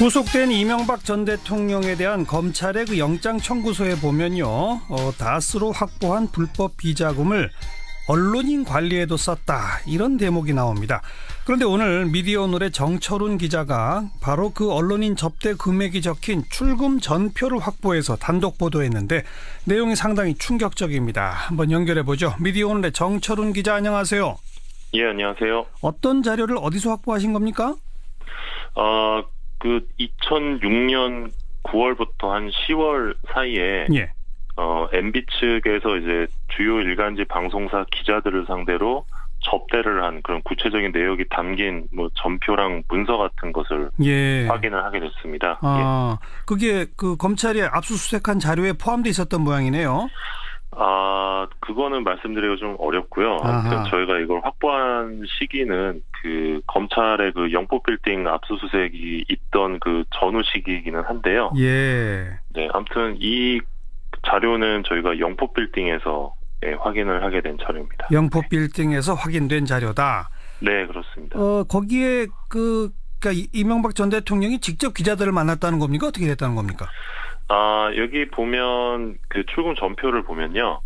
구속된 이명박 전 대통령에 대한 검찰의 그 영장 청구서에 보면요, 다스로 확보한 불법 비자금을 언론인 관리에도 썼다, 이런 대목이 나옵니다. 그런데 오늘 미디어오늘의 정철훈 기자가 바로 그 언론인 접대 금액이 적힌 출금 전표를 확보해서 단독 보도했는데 내용이 상당히 충격적입니다. 한번 연결해보죠. 미디어오늘의 정철훈 기자, 안녕하세요. 예, 안녕하세요. 어떤 자료를 어디서 확보하신 겁니까? 2006년 9월부터 한 10월 사이에 예. MB 측에서 이제 주요 일간지 방송사 기자들을 상대로 접대를 한 그런 구체적인 내용이 담긴 전표랑 문서 같은 것을 확인을 하게 됐습니다. 그게 그 검찰이 압수수색한 자료에 포함되어 있었던 모양이네요. 그거는 말씀드리기가 좀 어렵고요. 아무튼 저희가 이걸 확보한 시기는 그 검찰의 그 영포빌딩 압수수색이 있던 그 전후 시기이기는 한데요. 예. 네, 아무튼 이 자료는 저희가 영포빌딩에서 확인을 하게 된 자료입니다. 영포빌딩에서 확인된 자료다. 네, 그렇습니다. 거기에 그러니까 이명박 전 대통령이 직접 기자들을 만났다는 겁니까? 어떻게 됐다는 겁니까? 여기 보면 그 출금 전표를 보면요.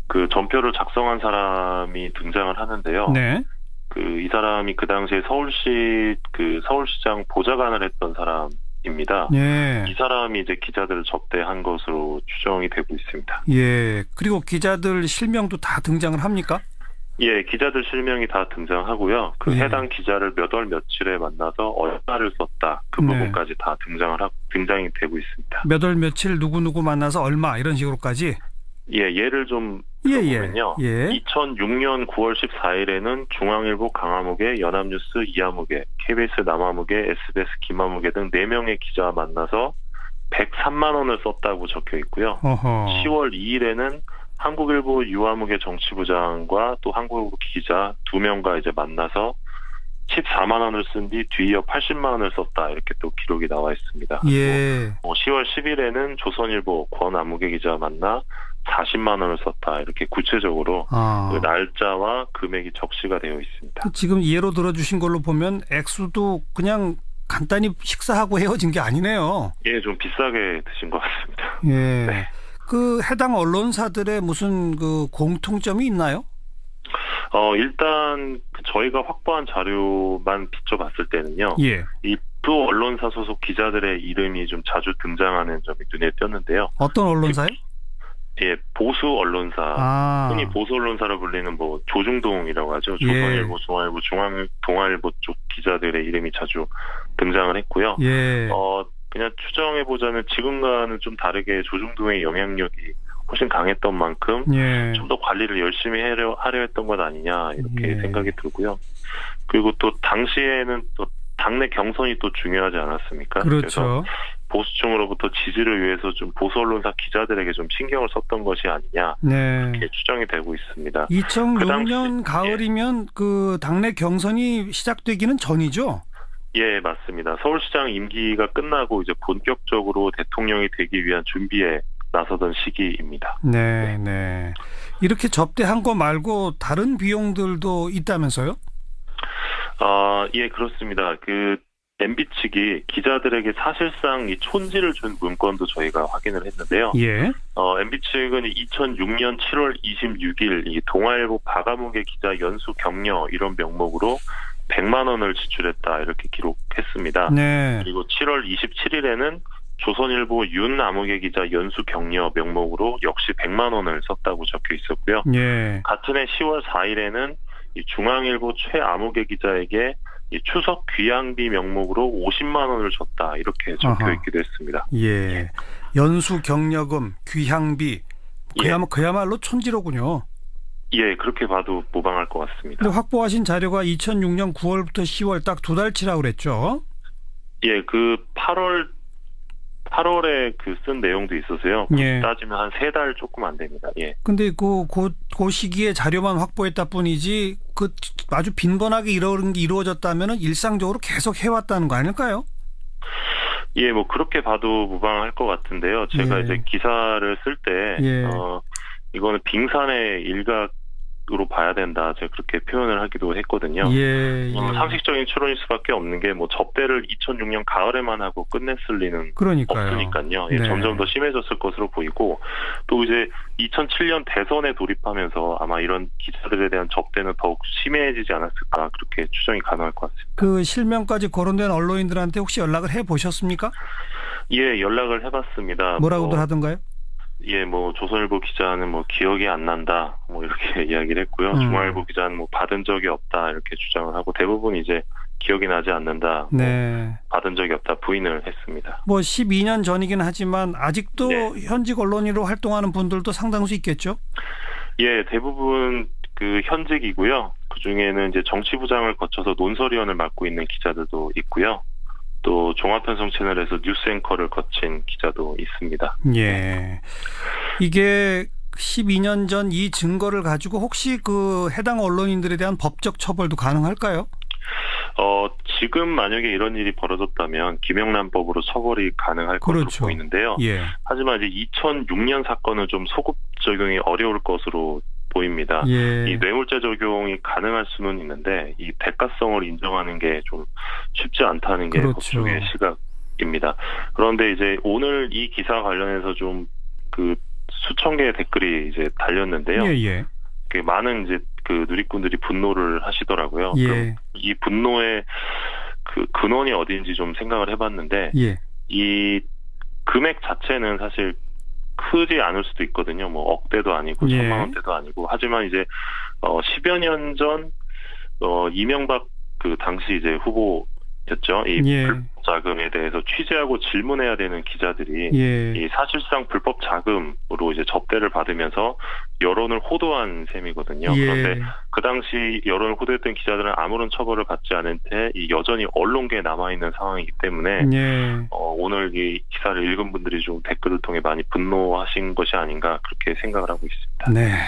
그 전표를 작성한 사람이 등장을 하는데요. 네. 이 사람이 그 당시에 서울시장 보좌관을 했던 사람입니다. 예. 이 사람이 이제 기자들을 접대한 것으로 추정이 되고 있습니다. 예. 그리고 기자들 실명도 다 등장을 합니까? 예, 기자들 실명이 다 등장하고요. 해당 기자를 몇 월 며칠에 만나서 얼마를 썼다, 그 부분까지 다 등장이 되고 있습니다. 몇 월 며칠 누구 만나서 얼마, 이런 식으로까지? 예, 예를 좀 들어보면요. 2006년 9월 14일에는 중앙일보 강화무게, 연합뉴스 이하무게, KBS 남아무게, SBS 김하무게 등 4명의 기자와 만나서 103만 원을 썼다고 적혀 있고요. 10월 2일에는 한국일보 유아무개 정치부장과 또 한국일보 기자 2명과 이제 만나서 14만 원을 쓴 뒤 뒤이어 80만 원을 썼다, 이렇게 또 기록이 나와 있습니다. 예. 10월 10일에는 조선일보 권아무개 기자와 만나 40만 원을 썼다, 이렇게 구체적으로 그 날짜와 금액이 적시가 되어 있습니다. 지금 예로 들어주신 걸로 보면 액수도 그냥 간단히 식사하고 헤어진 게 아니네요. 예, 좀 비싸게 드신 것 같습니다. 예. 네. 그 해당 언론사들의 무슨 그 공통점이 있나요? 일단 저희가 확보한 자료만 비춰봤을 때는요. 예. 이 두 언론사 소속 기자들의 이름이 좀 자주 등장하는 점이 눈에 띄었는데요. 어떤 언론사요? 예, 보수 언론사. 흔히 보수 언론사로 불리는 조중동이라고 하죠. 조선일보, 중앙일보, 동아일보 쪽 기자들의 이름이 자주 등장을 했고요. 예. 그냥 추정해보자면 지금과는 좀 다르게 조중동의 영향력이 훨씬 강했던 만큼 좀 더 관리를 열심히 하려 했던 것 아니냐, 이렇게 생각이 들고요. 그리고 또 당시에는 또 당내 경선이 또 중요하지 않았습니까? 그렇죠. 그래서 보수층으로부터 지지를 위해서 좀 보수 언론사 기자들에게 좀 신경을 썼던 것이 아니냐, 이렇게 추정이 되고 있습니다. 2006년 가을이면 그 당내 경선이 시작되기는 전이죠? 예, 맞습니다. 서울시장 임기가 끝나고 이제 본격적으로 대통령이 되기 위한 준비에 나서던 시기입니다. 네. 이렇게 접대한 거 말고 다른 비용들도 있다면서요? 예, 그렇습니다. MB 측이 기자들에게 사실상 이 촌지를 준 문건도 저희가 확인을 했는데요. 예. MB 측은 2006년 7월 26일 이 동아일보 박아무개 기자 연수 격려, 이런 명목으로 100만 원을 지출했다, 이렇게 기록했습니다. 네. 그리고 7월 27일에는 조선일보 윤아무개 기자 연수 격려 명목으로 역시 100만 원을 썼다고 적혀 있었고요. 예. 같은 해 10월 4일에는 이 중앙일보 최아무개 기자에게 이 추석 귀향비 명목으로 50만 원을 줬다, 이렇게 적혀 있기도 했습니다. 예. 연수 격려금, 귀향비, 그야말로 촌지로군요. 예, 그렇게 봐도 무방할 것 같습니다. 근데 확보하신 자료가 2006년 9월부터 10월 딱 2달치라고 그랬죠? 예, 8월에 쓴 내용도 있어서요. 따지면 한 3달 조금 안 됩니다. 예. 근데 그 시기에 자료만 확보했다 뿐이지, 아주 빈번하게 이런 게 이루어졌다면은 일상적으로 계속 해왔다는 거 아닐까요? 예, 그렇게 봐도 무방할 것 같은데요. 제가 이제 기사를 쓸 때, 이거는 빙산의 일각 으로 봐야 된다. 제가 그렇게 표현을 하기도 했거든요. 예. 상식적인 추론일 수밖에 없는 게 뭐 접대를 2006년 가을에만 하고 끝냈을 리는 그러니까요. 없으니까요. 예, 네. 점점 더 심해졌을 것으로 보이고 또 이제 2007년 대선에 돌입하면서 아마 이런 기자들에 대한 접대는 더욱 심해지지 않았을까 그렇게 추정이 가능할 것 같습니다. 그 실명까지 거론된 언론인들한테 혹시 연락을 해보셨습니까? 예, 연락을 해봤습니다. 뭐라고들 하던가요? 예, 뭐 조선일보 기자는 뭐 기억이 안 난다, 뭐 이렇게 이야기를 했고요. 중앙일보 기자는 뭐 받은 적이 없다 이렇게 주장을 하고 대부분 이제 기억이 나지 않는다, 네. 뭐 받은 적이 없다 부인을 했습니다. 뭐 12년 전이긴 하지만 아직도 네. 현직 언론인으로 활동하는 분들도 상당수 있겠죠? 예, 대부분 그 현직이고요. 그 중에는 이제 정치부장을 거쳐서 논설위원을 맡고 있는 기자들도 있고요. 또 종합편성 채널에서 뉴스 앵커를 거친 기자도 있습니다. 예. 이게 12년 전 이 증거를 가지고 혹시 그 해당 언론인들에 대한 법적 처벌도 가능할까요? 지금 만약에 이런 일이 벌어졌다면 김영란법으로 처벌이 가능할 것으로 그렇죠. 보이는데요. 예. 하지만 이제 2006년 사건은 좀 소급 적용이 어려울 것으로 보입니다. 예. 이 뇌물죄 적용이 가능할 수는 있는데 이 대가성을 인정하는 게 좀 쉽지 않다는 게 그렇죠. 법조계의 시각입니다. 그런데 이제 오늘 이 기사 관련해서 좀 그 수천 개의 댓글이 이제 달렸는데요. 예. 그 많은 이제 그 누리꾼들이 분노를 하시더라고요. 예. 그럼 이 분노의 그 근원이 어디인지 좀 생각을 해봤는데 예. 이 금액 자체는 사실 크지 않을 수도 있거든요. 뭐 억대도 아니고 예. 1,000만 원대도 아니고 하지만 이제 10여 년 전 이명박 그 당시 이제 후보였죠. 이 예. 불법 자금에 대해서 취재하고 질문해야 되는 기자들이 예. 이 사실상 불법 자금으로 이제 접대를 받으면서 여론을 호도한 셈이거든요. 예. 그런데 그 당시 여론을 호도했던 기자들은 아무런 처벌을 받지 않은 채 이 여전히 언론계에 남아 있는 상황이기 때문에 예. 오늘 이 기사를 읽은 분들이 좀 댓글을 통해 많이 분노하신 것이 아닌가 그렇게 생각을 하고 있습니다. 네.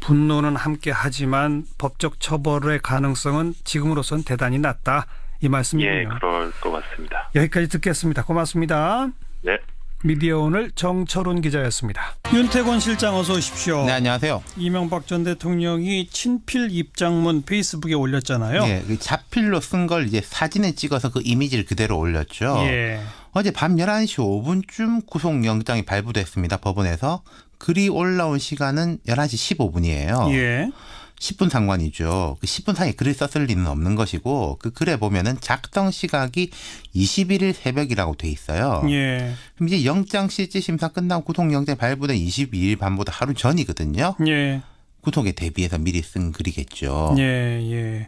분노는 함께 하지만 법적 처벌의 가능성은 지금으로선 대단히 낮다. 이 말씀이군요. 예, 그럴 것 같습니다. 여기까지 듣겠습니다. 고맙습니다. 네. 미디어 오늘 정철훈 기자였습니다. 윤태권 실장 어서 오십시오. 네, 안녕하세요. 이명박 전 대통령이 친필 입장문 페이스북에 올렸잖아요. 네, 그 자필로 쓴 걸 이제 사진에 찍어서 그 이미지를 그대로 올렸죠. 예. 어제 밤 11시 5분쯤 구속영장이 발부됐습니다. 법원에서. 글이 올라온 시간은 11시 15분이에요. 예. 10분 상관이죠. 그 10분 사이에 글을 썼을 리는 없는 것이고 그 글에 보면은 작성 시각이 21일 새벽이라고 돼 있어요. 예. 그럼 이제 영장 실질 심사 끝나고 구속영장 발부된 22일 밤보다 하루 전이거든요. 예. 구속에 대비해서 미리 쓴 글이겠죠. 예.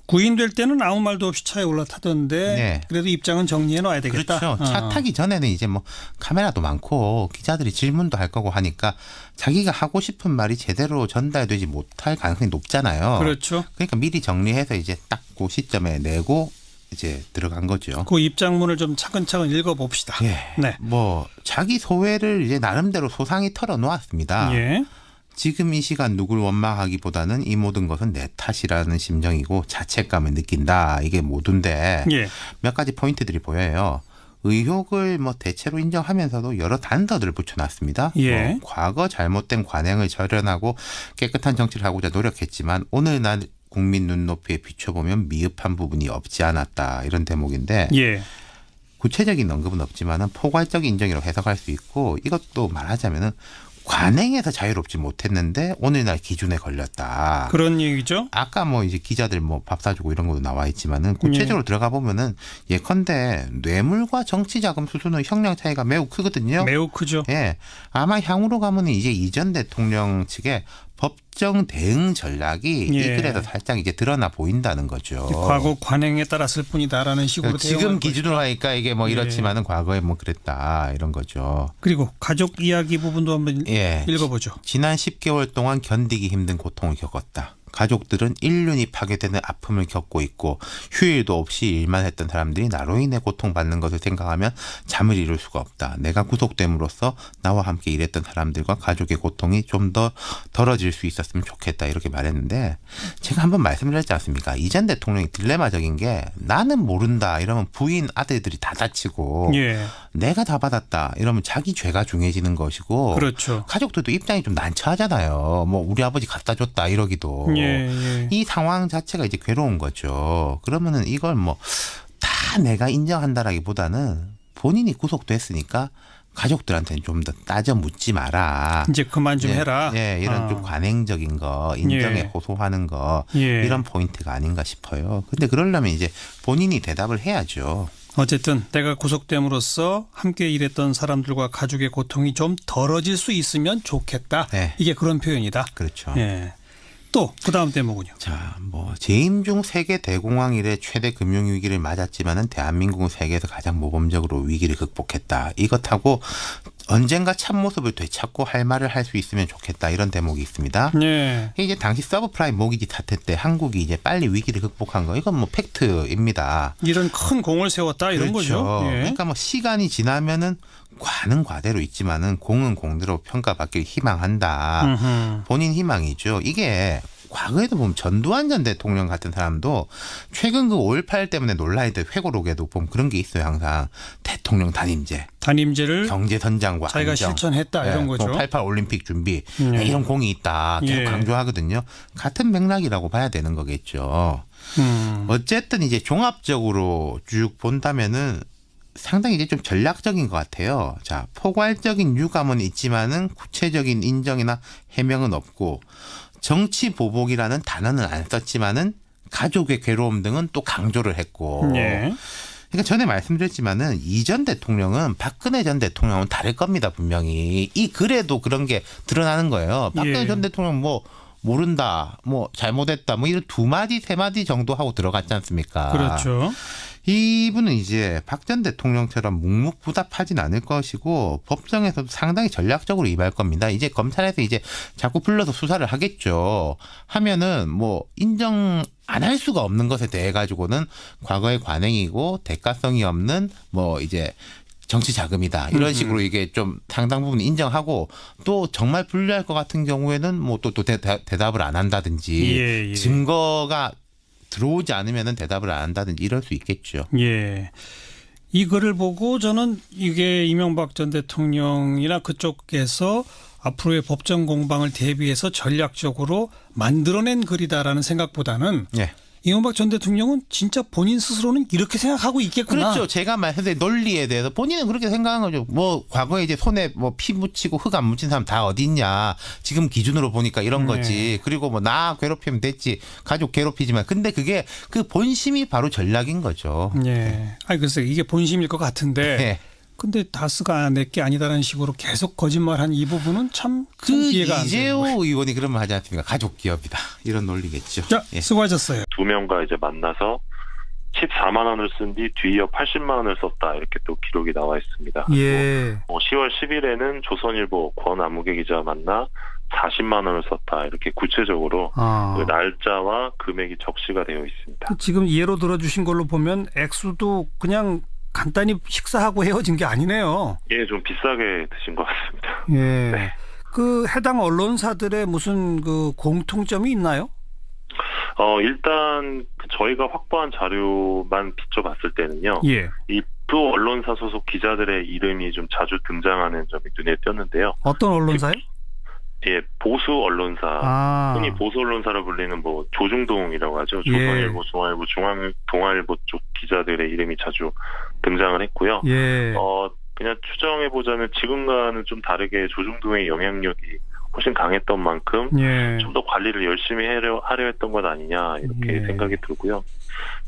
구인될 때는 아무 말도 없이 차에 올라타던데 네. 그래도 입장은 정리해 놔야 되겠다. 그렇죠. 차 타기 전에는 이제 뭐 카메라도 많고 기자들이 질문도 할 거고 하니까 자기가 하고 싶은 말이 제대로 전달되지 못할 가능성이 높잖아요. 그렇죠. 그러니까 미리 정리해서 이제 딱 그 시점에 내고 이제 들어간 거죠. 그 입장문을 좀 차근차근 읽어봅시다. 예. 네. 뭐 자기 소회를 이제 나름대로 소상히 털어놓았습니다. 예. 지금 이 시간 누굴 원망하기보다는 이 모든 것은 내 탓이라는 심정이고 자책감을 느낀다. 이게 모두인데 예. 몇 가지 포인트들이 보여요. 의혹을 뭐 대체로 인정하면서도 여러 단서들을 붙여놨습니다. 예. 과거 잘못된 관행을 절연하고 깨끗한 정치를 하고자 노력했지만 오늘날 국민 눈높이에 비춰보면 미흡한 부분이 없지 않았다. 이런 대목인데 예. 구체적인 언급은 없지만 포괄적 인정이라고 해석할 수 있고 이것도 말하자면 관행에서 자유롭지 못했는데 오늘날 기준에 걸렸다. 그런 얘기죠. 아까 뭐 이제 기자들 뭐 밥 사주고 이런 것도 나와 있지만은 구체적으로 들어가 보면은 예컨대 뇌물과 정치자금 수수는 형량 차이가 매우 크거든요. 매우 크죠. 예, 아마 향후로 가면은 이제 이 전 대통령 측의 법정 대응 전략이 이 예. 글에서 살짝 이제 드러나 보인다는 거죠. 과거 관행에 따랐을 뿐이다라는 식으로 지금 기준으로 하니까 이게 뭐 이렇지만은 과거에 뭐 그랬다 이런 거죠. 그리고 가족 이야기 부분도 한번 예. 읽어보죠. 지난 10개월 동안 견디기 힘든 고통을 겪었다. 가족들은 인륜이 파괴되는 아픔을 겪고 있고 휴일도 없이 일만 했던 사람들이 나로 인해 고통받는 것을 생각하면 잠을 이룰 수가 없다. 내가 구속됨으로써 나와 함께 일했던 사람들과 가족의 고통이 좀 더 덜어질 수 있었으면 좋겠다. 이렇게 말했는데 제가 한번 말씀드렸지 않습니까? 이 전 대통령이 딜레마적인 게 나는 모른다 이러면 부인 아들들이 다 다치고 예. 내가 다 받았다 이러면 자기 죄가 중해지는 것이고 그렇죠. 가족들도 입장이 좀 난처하잖아요. 뭐 우리 아버지 갖다 줬다 이러기도. 이 상황 자체가 이제 괴로운 거죠. 그러면은 이걸 뭐 다 내가 인정한다라기보다는 본인이 구속됐으니까 가족들한테는 좀 더 따져 묻지 마라. 이제 그만 좀 해라. 이런 좀 관행적인 거, 인정에 호소하는 거 이런 포인트가 아닌가 싶어요. 근데 그러려면 이제 본인이 대답을 해야죠. 어쨌든 내가 구속됨으로써 함께 일했던 사람들과 가족의 고통이 좀 덜어질 수 있으면 좋겠다. 이게 그런 표현이다. 그렇죠. 또 그다음 대목은요. 자, 뭐 재임 중 세계 대공황 이래 최대 금융 위기를 맞았지만은 대한민국은 세계에서 가장 모범적으로 위기를 극복했다. 이것하고 언젠가 참모습을 되찾고 할 말을 할 수 있으면 좋겠다. 이런 대목이 있습니다. 이제 당시 서브프라임 모기지 사태 때 한국이 이제 빨리 위기를 극복한 거 이건 뭐 팩트입니다. 이런 큰 공을 세웠다 이런 그렇죠. 거죠. 그러니까 뭐 시간이 지나면은 과는 과대로 있지만은 공은 공대로 평가받길 희망한다. 본인 희망이죠. 이게 과거에도 보면 전두환 전 대통령 같은 사람도 최근 그 5.18 때문에 논란이 회고록에도 보면 그런 게 있어요. 항상 대통령 단임제를 경제선장과 자기가 안정. 실천했다 이런 거죠. 88 올림픽 준비 이런 공이 있다. 계속 강조하거든요. 같은 맥락이라고 봐야 되는 거겠죠. 어쨌든 이제 종합적으로 쭉 본다면은 상당히 이제 좀 전략적인 것 같아요. 자, 포괄적인 유감은 있지만은 구체적인 인정이나 해명은 없고 정치 보복이라는 단어는 안 썼지만은 가족의 괴로움 등은 또 강조를 했고. 그러니까 전에 말씀드렸지만은 이 전 대통령은 박근혜 전 대통령은 다를 겁니다. 분명히 이 글에도 그런 게 드러나는 거예요. 박근혜 전 대통령 뭐 모른다, 뭐 잘못했다, 뭐 이런 2마디 3마디 정도 하고 들어갔지 않습니까? 그렇죠. 이분은 이제 박 전 대통령처럼 묵묵부답하진 않을 것이고 법정에서도 상당히 전략적으로 임할 겁니다. 이제 검찰에서 이제 자꾸 불러서 수사를 하겠죠. 하면은 뭐 인정 안 할 수가 없는 것에 대해 가지고는 과거의 관행이고 대가성이 없는 뭐 이제 정치 자금이다. 이런 식으로 이게 좀 상당 부분 인정하고 또 정말 불리할 것 같은 경우에는 뭐 또 대답을 안 한다든지 증거가 들어오지 않으면 대답을 안 한다든지 이럴 수 있겠죠. 이 글을 보고 저는 이게 이명박 전 대통령이나 그쪽에서 앞으로의 법정 공방을 대비해서 전략적으로 만들어낸 글이다라는 생각보다는 이명박 전 대통령은 진짜 본인 스스로는 이렇게 생각하고 있겠구나. 그렇죠. 제가 말했을 때 논리에 대해서 본인은 그렇게 생각한 거죠. 뭐 과거에 이제 손에 뭐 피 묻히고 흙 안 묻힌 사람 다 어디 있냐. 지금 기준으로 보니까 이런 거지. 그리고 뭐 나 괴롭히면 됐지. 가족 괴롭히지만. 근데 그게 그 본심이 바로 전략인 거죠. 아니 글쎄 이게 본심일 것 같은데. 근데 다스가 내게 아니다라는 식으로 계속 거짓말한 이 부분은 참 이해가 안 돼요. 이재호 의원이 그런 말 하지 않습니까? 가족 기업이다. 이런 논리겠죠. 자, 수고하셨어요. 두 명과 이제 만나서 14만 원을 쓴 뒤 뒤이어 80만 원을 썼다. 이렇게 또 기록이 나와 있습니다. 10월 10일에는 조선일보 권아무개 기자 만나 40만 원을 썼다. 이렇게 구체적으로 그 날짜와 금액이 적시가 되어 있습니다. 지금 예로 들어주신 걸로 보면 액수도 그냥 간단히 식사하고 헤어진 게 아니네요. 좀 비싸게 드신 것 같습니다. 그 해당 언론사들의 무슨 그 공통점이 있나요? 일단 저희가 확보한 자료만 비춰봤을 때는요. 이 두 언론사 소속 기자들의 이름이 좀 자주 등장하는 점이 눈에 띄었는데요. 어떤 언론사요? 보수 언론사, 흔히 보수 언론사로 불리는 뭐 조중동이라고 하죠. 조선일보, 중앙일보, 동아일보 쪽 기자들의 이름이 자주 등장을 했고요. 그냥 추정해 보자면 지금과는 좀 다르게 조중동의 영향력이 훨씬 강했던 만큼 좀 더 관리를 열심히 하려 했던 것 아니냐 이렇게 생각이 들고요.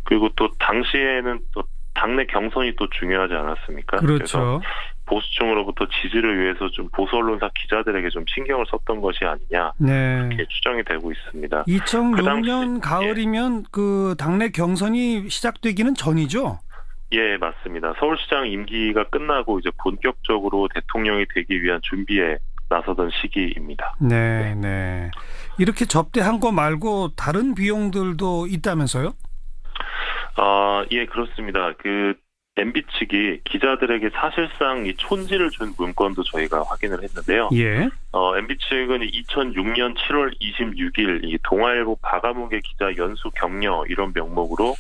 그리고 또 당시에는 또 당내 경선이 또 중요하지 않았습니까? 그렇죠. 그래서 보수층으로부터 지지를 위해서 좀 보수 언론사 기자들에게 좀 신경을 썼던 것이 아니냐 이렇게 추정이 되고 있습니다. 2006년 가을이면 그 당내 경선이 시작되기는 전이죠? 맞습니다. 서울시장 임기가 끝나고 이제 본격적으로 대통령이 되기 위한 준비에 나서던 시기입니다. 이렇게 접대한 거 말고 다른 비용들도 있다면서요? 그렇습니다. 그 MB 측이 기자들에게 사실상 이 촌지를 준 문건도 저희가 확인을 했는데요. MB 측은 2006년 7월 26일 이 동아일보 박아무개 기자 연수 격려 이런 명목으로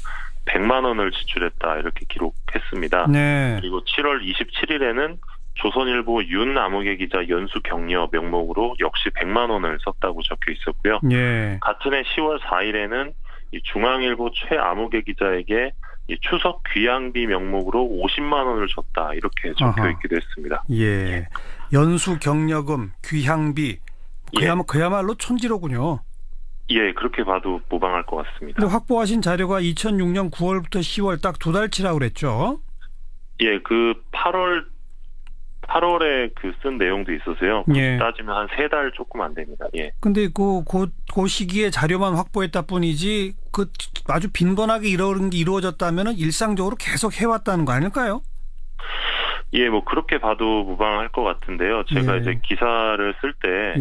100만 원을 지출했다 이렇게 기록했습니다. 네. 그리고 7월 27일에는 조선일보 윤아무개 기자 연수 격려 명목으로 역시 100만 원을 썼다고 적혀 있었고요. 예. 같은 해 10월 4일에는 이 중앙일보 최아무개 기자에게 이 추석 귀향비 명목으로 50만 원을 줬다 이렇게 적혀 있기도 했습니다. 예. 연수 격려금, 귀향비 그야말로 촌지로군요. 예, 그렇게 봐도 무방할 것 같습니다. 근데 확보하신 자료가 2006년 9월부터 10월 딱 2달치라고 그랬죠? 예, 그 8월에 그 쓴 내용도 있어서요. 예. 따지면 한 3달 조금 안 됩니다. 예. 근데 그 시기에 자료만 확보했다 뿐이지 그 아주 빈번하게 이런 게 이루어졌다면은 일상적으로 계속 해왔다는 거 아닐까요? 예, 뭐 그렇게 봐도 무방할 것 같은데요. 제가 이제 기사를 쓸 때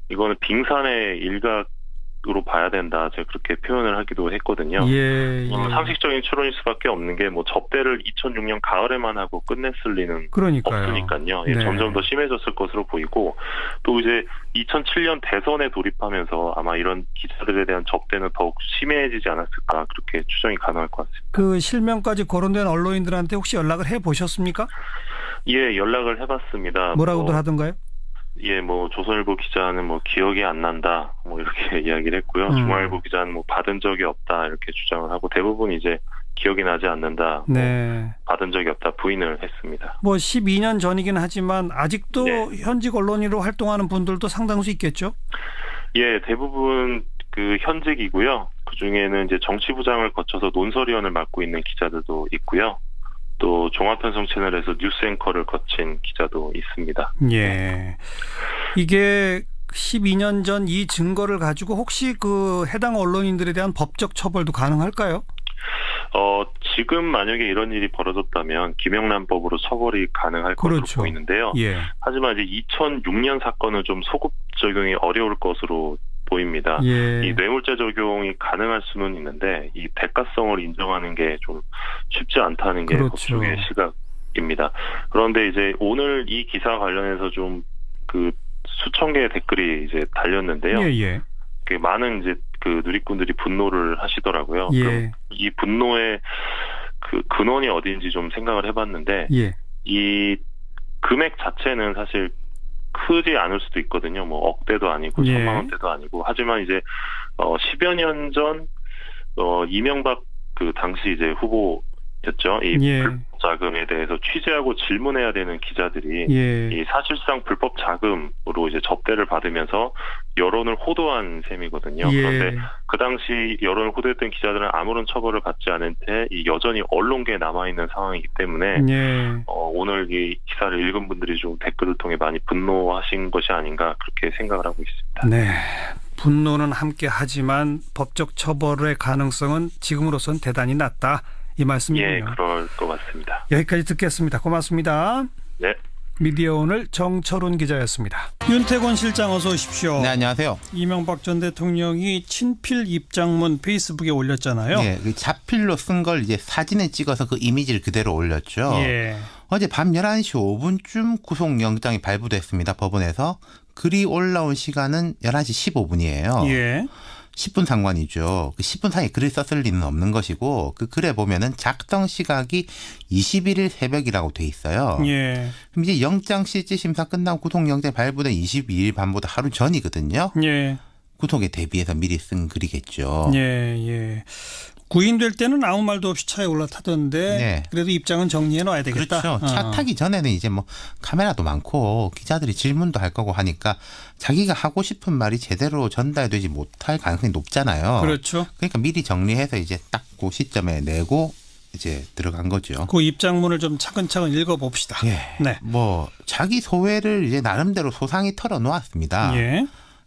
이거는 빙산의 일각으로 봐야 된다. 제가 그렇게 표현을 하기도 했거든요. 상식적인 추론일 수밖에 없는 게 뭐 접대를 2006년 가을에만 하고 끝냈을 리는 없으니까요. 예, 점점 더 심해졌을 것으로 보이고 또 이제 2007년 대선에 돌입하면서 아마 이런 기자들에 대한 접대는 더욱 심해지지 않았을까 그렇게 추정이 가능할 것 같습니다. 그 실명까지 거론된 언론인들한테 혹시 연락을 해보셨습니까? 예, 연락을 해봤습니다. 뭐라고들 하던가요? 예, 뭐 조선일보 기자는 뭐 기억이 안 난다, 뭐 이렇게 이야기를 했고요. 중앙일보 기자는 뭐 받은 적이 없다 이렇게 주장을 하고 대부분 이제 기억이 나지 않는다, 뭐 받은 적이 없다 부인을 했습니다. 뭐 12년 전이긴 하지만 아직도 현직 언론인으로 활동하는 분들도 상당수 있겠죠? 예, 대부분 그 현직이고요. 그 중에는 이제 정치부장을 거쳐서 논설위원을 맡고 있는 기자들도 있고요. 또 종합편성 채널에서 뉴스 앵커를 거친 기자도 있습니다. 예. 이게 12년 전 이 증거를 가지고 혹시 그 해당 언론인들에 대한 법적 처벌도 가능할까요? 지금 만약에 이런 일이 벌어졌다면 김영란법으로 처벌이 가능할 것으로 보이는데요. 하지만 이제 2006년 사건은 좀 소급 적용이 어려울 것으로 보입니다. 이 뇌물죄 적용이 가능할 수는 있는데 이 대가성을 인정하는 게 좀 쉽지 않다는 게 법조계의 시각입니다. 그런데 이제 오늘 이 기사 관련해서 좀 그 수천 개의 댓글이 이제 달렸는데요. 그 많은 이제 그 누리꾼들이 분노를 하시더라고요. 그럼 이 분노의 그 근원이 어디인지 좀 생각을 해봤는데 이 금액 자체는 사실 크지 않을 수도 있거든요. 뭐 억대도 아니고 천만 원대도 아니고. 하지만 이제 10여 년 전 이명박 그 당시 이제 후보였죠. 이 불법 자금에 대해서 취재하고 질문해야 되는 기자들이 이 사실상 불법 자금으로 이제 접대를 받으면서 여론을 호도한 셈이거든요. 그런데 그 당시 여론을 호도했던 기자들은 아무런 처벌을 받지 않은 채 이 여전히 언론계에 남아 있는 상황이기 때문에 오늘 이 기사를 읽은 분들이 좀 댓글을 통해 많이 분노하신 것이 아닌가 그렇게 생각을 하고 있습니다. 네. 분노는 함께 하지만 법적 처벌의 가능성은 지금으로선 대단히 낮다. 이 말씀이군요. 예, 그럴 것 같습니다. 여기까지 듣겠습니다. 고맙습니다. 네. 미디어 오늘 정철훈 기자였습니다. 윤태권 실장 어서 오십시오. 네, 안녕하세요. 이명박 전 대통령이 친필 입장문 페이스북에 올렸잖아요. 네, 그 자필로 쓴 걸 이제 사진에 찍어서 그 이미지를 그대로 올렸죠. 어제 밤 11시 5분쯤 구속영장이 발부됐습니다. 법원에서. 글이 올라온 시간은 11시 15분이에요. 10분 상관이죠. 그 10분 사이에 글을 썼을 리는 없는 것이고 그 글에 보면은 작성 시각이 21일 새벽이라고 돼 있어요. 그럼 이제 영장 실질 심사 끝나고 구속영장이 발부된 22일 밤보다 하루 전이거든요. 구속에 대비해서 미리 쓴 글이겠죠. 구인될 때는 아무 말도 없이 차에 올라타던데 그래도 입장은 정리해 놔야 되겠다. 그렇죠. 차 타기 전에는 이제 뭐 카메라도 많고 기자들이 질문도 할 거고 하니까 자기가 하고 싶은 말이 제대로 전달되지 못할 가능성이 높잖아요. 그렇죠. 그러니까 미리 정리해서 이제 딱 그 시점에 내고 이제 들어간 거죠. 그 입장문을 좀 차근차근 읽어봅시다. 뭐 자기 소회를 이제 나름대로 소상히 털어놓았습니다.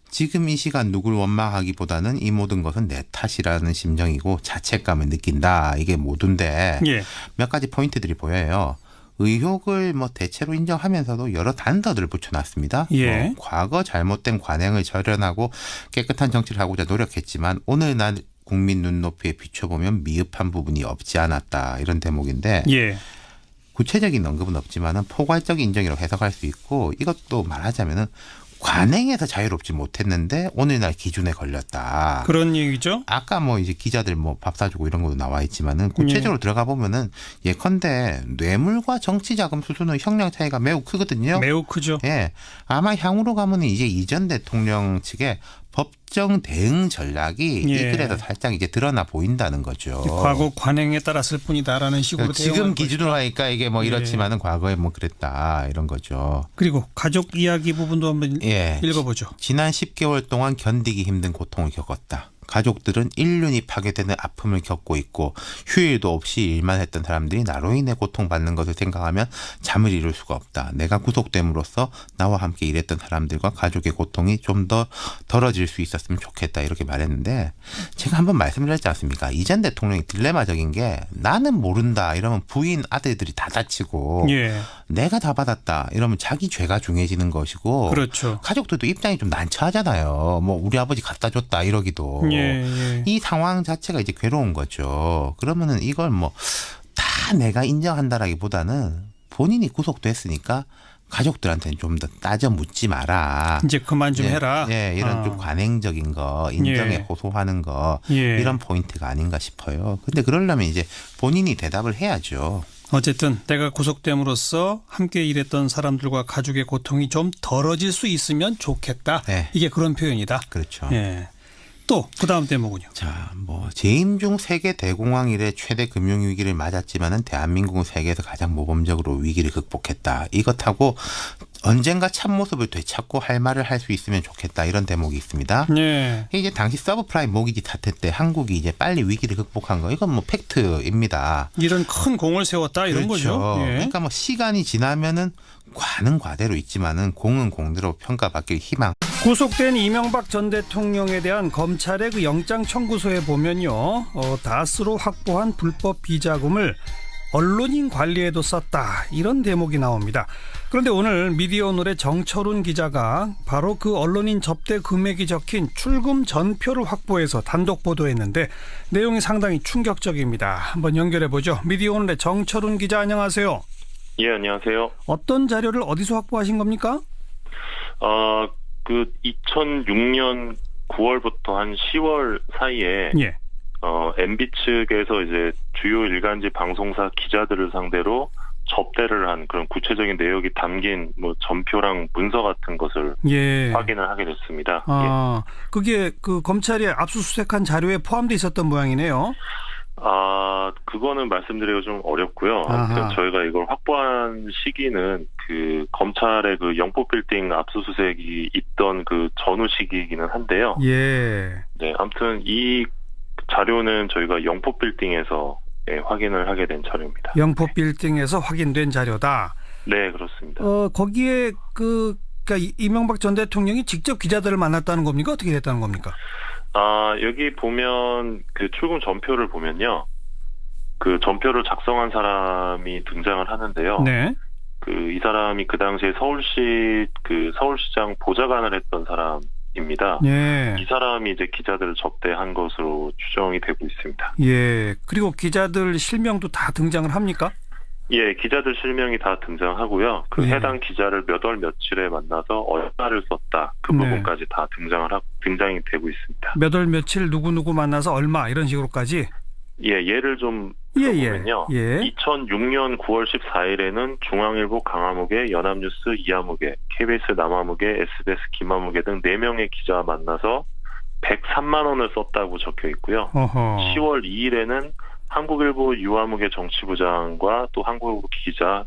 지금 이 시간 누굴 원망하기보다는 이 모든 것은 내 탓이라는 심정이고 자책감을 느낀다. 이게 모두인데 몇 가지 포인트들이 보여요. 의혹을 뭐 대체로 인정하면서도 여러 단서들을 붙여놨습니다. 뭐 과거 잘못된 관행을 절연하고 깨끗한 정치를 하고자 노력했지만 오늘날 국민 눈높이에 비춰보면 미흡한 부분이 없지 않았다. 이런 대목인데 구체적인 언급은 없지만 포괄적 인정이라고 해석할 수 있고 이것도 말하자면 관행에서 자유롭지 못했는데 오늘날 기준에 걸렸다. 그런 얘기죠. 아까 뭐 이제 기자들 뭐 밥 사주고 이런 것도 나와 있지만은 구체적으로 들어가 보면은 예컨대 뇌물과 정치자금 수수는 형량 차이가 매우 크거든요. 매우 크죠. 예, 아마 향후로 가면은 이제 이 전 대통령 측의 법정 대응 전략이 이 글에서 살짝 이제 드러나 보인다는 거죠. 과거 관행에 따랐을 뿐이다라는 식으로 지금 기준으로 하니까 이게 뭐 이렇지만은 과거에 뭐 그랬다 이런 거죠. 그리고 가족 이야기 부분도 한번 읽어보죠. 지난 10개월 동안 견디기 힘든 고통을 겪었다. 가족들은 인륜이 파괴되는 아픔을 겪고 있고 휴일도 없이 일만 했던 사람들이 나로 인해 고통받는 것을 생각하면 잠을 이룰 수가 없다. 내가 구속됨으로써 나와 함께 일했던 사람들과 가족의 고통이 좀 더 덜어질 수 있었으면 좋겠다 이렇게 말했는데 제가 한번 말씀드렸지 않습니까? 이 전 대통령이 딜레마적인 게 나는 모른다 이러면 부인 아들들이 다 다치고 내가 다 받았다 이러면 자기 죄가 중해지는 것이고 그렇죠. 가족들도 입장이 좀 난처하잖아요. 뭐 우리 아버지 갖다 줬다 이러기도. 이 상황 자체가 이제 괴로운 거죠. 그러면은 이걸 뭐 다 내가 인정한다라기보다는 본인이 구속됐으니까 가족들한테는 좀 더 따져 묻지 마라. 이제 그만 좀 해라. 이런 좀 관행적인 거, 인정에 호소하는 거 이런 포인트가 아닌가 싶어요. 근데 그러려면 이제 본인이 대답을 해야죠. 어쨌든 내가 구속됨으로써 함께 일했던 사람들과 가족의 고통이 좀 덜어질 수 있으면 좋겠다. 이게 그런 표현이다. 그렇죠. 또 그다음 대목은요. 자, 뭐 재임 중 세계 대공황 이래 최대 금융 위기를 맞았지만은 대한민국은 세계에서 가장 모범적으로 위기를 극복했다. 이것하고 언젠가 참모습을 되찾고 할 말을 할 수 있으면 좋겠다. 이런 대목이 있습니다. 이제 당시 서브프라임 모기지 사태 때 한국이 이제 빨리 위기를 극복한 거 이건 뭐 팩트입니다. 이런 큰 공을 세웠다 이런 거죠. 그러니까 뭐 시간이 지나면은 과는 과대로 있지만은 공은 공대로 평가받길 희망. 구속된 이명박 전 대통령에 대한 검찰의 그 영장 청구서에 보면요, 다스로 확보한 불법 비자금을 언론인 관리에도 썼다 이런 대목이 나옵니다. 그런데 오늘 미디어오늘의 정철훈 기자가 바로 그 언론인 접대 금액이 적힌 출금 전표를 확보해서 단독 보도했는데 내용이 상당히 충격적입니다. 한번 연결해 보죠. 미디어오늘의 정철훈 기자 안녕하세요. 예, 안녕하세요. 어떤 자료를 어디서 확보하신 겁니까? 그 2006년 9월부터 한 10월 사이에 MB 측에서 이제 주요 일간지 방송사 기자들을 상대로 접대를 한 그런 구체적인 내용이 담긴 뭐 전표랑 문서 같은 것을 확인을 하게 됐습니다. 그게 그 검찰이 압수수색한 자료에 포함돼 있었던 모양이네요. 그거는 말씀드리기가 좀 어렵고요. 아무튼 저희가 이걸 확보한 시기는 그 검찰의 그 영포빌딩 압수수색이 있던 그 전후 시기이기는 한데요. 네, 아무튼 이 자료는 저희가 영포빌딩에서 확인을 하게 된 자료입니다. 영포빌딩에서 확인된 자료다. 네, 그렇습니다. 거기에 그러니까 이명박 전 대통령이 직접 기자들을 만났다는 겁니까? 어떻게 됐다는 겁니까? 여기 보면 그 출금 전표를 보면요. 그 전표를 작성한 사람이 등장을 하는데요. 이 사람이 그 당시에 서울시장 보좌관을 했던 사람입니다. 이 사람이 이제 기자들을 접대한 것으로 추정이 되고 있습니다. 그리고 기자들 실명도 다 등장을 합니까? 기자들 실명이 다 등장하고요. 그 해당 기자를 몇 월 며칠에 만나서 얼마를 썼다. 그 부분까지 다 등장이 되고 있습니다. 몇 월 며칠 누구 만나서 얼마 이런 식으로까지? 예를 좀 들어보면요. 2006년 9월 14일에는 중앙일보 강화무게, 연합뉴스 이하무게, KBS 남아무게, SBS 김하무게 등 4명의 기자와 만나서 103만 원을 썼다고 적혀 있고요. 10월 2일에는 한국일보 유아무개 정치부장과 또 한국일보 기자